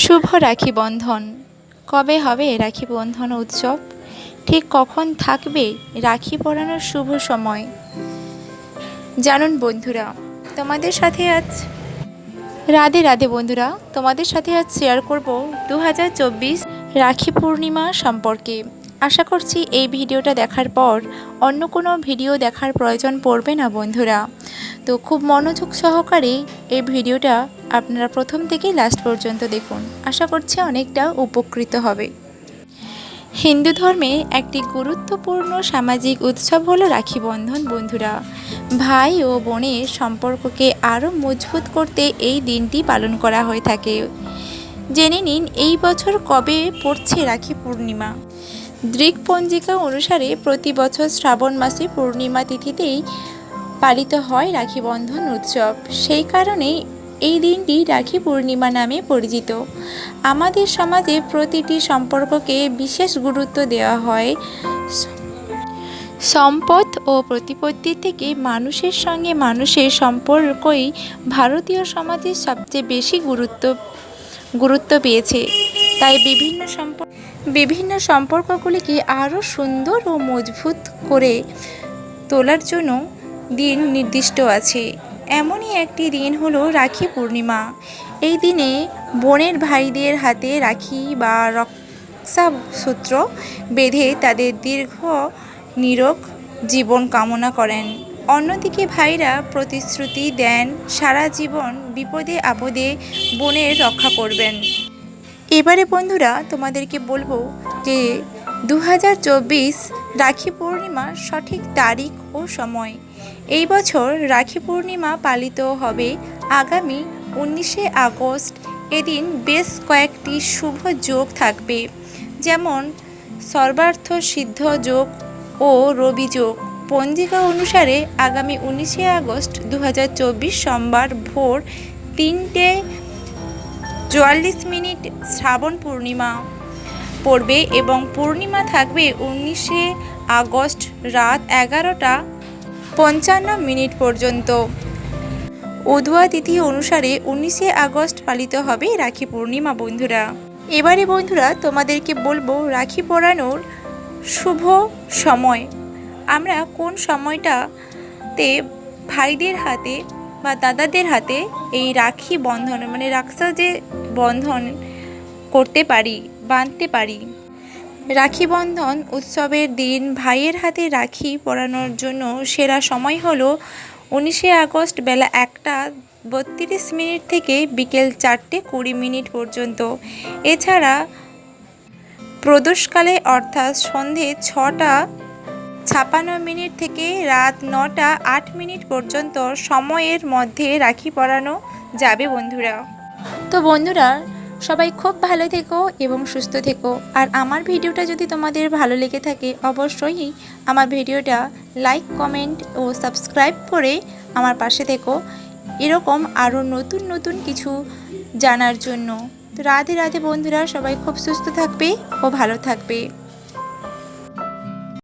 শুভ রাখি বন্ধন। কবে হবে রাখি বন্ধন উৎসব? ঠিক কখন থাকবে রাখি পরানোর শুভ সময়? জানুন বন্ধুরা, তোমাদের সাথে আজ রাধে রাধে বন্ধুরা, তোমাদের সাথে আজ শেয়ার করব 2024 রাখি পূর্ণিমা সম্পর্কে। আশা করছি এই ভিডিওটা দেখার পর অন্য কোনো ভিডিও দেখার প্রয়োজন পড়বে না বন্ধুরা। তো খুব মনোযোগ সহকারে এই ভিডিওটা আপনারা প্রথম থেকে লাস্ট পর্যন্ত দেখুন। আশা করছি অনেকটা উপকৃত হবে। হিন্দু ধর্মে একটি গুরুত্বপূর্ণ সামাজিক উৎসব হলো রাখি বন্ধন বন্ধুরা। ভাই ও বোনের সম্পর্ককে আরও মজবুত করতে এই দিনটি পালন করা হয়ে থাকে। জেনে নিন এই বছর কবে পড়ছে রাখি পূর্ণিমা। গ্রিক পঞ্জিকা অনুসারে প্রতি বছর শ্রাবণ মাসে পূর্ণিমা তিথিতেই পালিত হয় রাখি বন্ধন উৎসব। সেই কারণেই এই দিনটি রাখি পূর্ণিমা নামে পরিচিত। আমাদের সমাজে প্রতিটি সম্পর্ককে বিশেষ গুরুত্ব দেওয়া হয়। সম্পদ ও প্রতিপত্তি থেকে মানুষের সঙ্গে মানুষের সম্পর্কই ভারতীয় সমাজে সবচেয়ে বেশি গুরুত্ব পেয়েছে। তাই বিভিন্ন সম্পর্কগুলিকে আরও সুন্দর ও মজবুত করে তোলার জন্য দিন নির্দিষ্ট আছে। এমনই একটি দিন হলো রাখি পূর্ণিমা। এই দিনে বোনের ভাইদের হাতে রাখি বা রক্ষাসূত্র বেঁধে তাদের দীর্ঘ নিরোগ জীবন কামনা করেন। অন্যদিকে ভাইরা প্রতিশ্রুতি দেন সারা জীবন বিপদে আপদে বোনের রক্ষা করবেন। এবারে বন্ধুরা তোমাদেরকে বলবো যে 2024 রাখি পূর্ণিমার সঠিক তারিখ ও সময়। এই বছর রাখি পূর্ণিমা পালিত হবে আগামী 19শে আগস্ট। এদিন বেশ কয়েকটি শুভ যোগ থাকবে, যেমন সর্বার্থ সিদ্ধ যোগ ও রবি যোগ। পঞ্জিকা অনুসারে আগামী 19শে আগস্ট 2024 সোমবার ভোর 3:44 শ্রাবণ পূর্ণিমা পড়বে এবং পূর্ণিমা থাকবে 19শে আগস্ট রাত 11:55 পর্যন্ত। উদয়া তিথি অনুসারে 19শে আগস্ট পালিত হবে রাখি পূর্ণিমা বন্ধুরা। এবারে বন্ধুরা তোমাদেরকে বলবো রাখি পরানোর শুভ সময়। আমরা কোন সময়টাতে ভাইদের হাতে বা দাদাদের হাতে এই রাখি বন্ধন মানে রাক্ষা যে বন্ধন করতে পারি, বাঁধতে পারি। রাখি বন্ধন উৎসবের দিন ভাইয়ের হাতে রাখি পরানোর জন্য সেরা সময় হলো 19শে আগস্ট বেলা 1:32 থেকে বিকেল 4:20 পর্যন্ত। এছাড়া প্রদোষকালে অর্থাৎ সন্ধে 6:56 থেকে রাত 9:08 পর্যন্ত সময়ের মধ্যে রাখি পরানো যাবে বন্ধুরা। তো বন্ধুরা সবাই খুব ভালো থেকো এবং সুস্থ থেকো। আর আমার ভিডিওটা যদি তোমাদের ভালো লেগে থাকে অবশ্যই আমার ভিডিওটা লাইক, কমেন্ট ও সাবস্ক্রাইব করে আমার পাশে থেকো, এরকম আরও নতুন নতুন কিছু জানার জন্য। তো রাধে রাধে বন্ধুরা, সবাই খুব সুস্থ থাকবে ও ভালো থাকবে।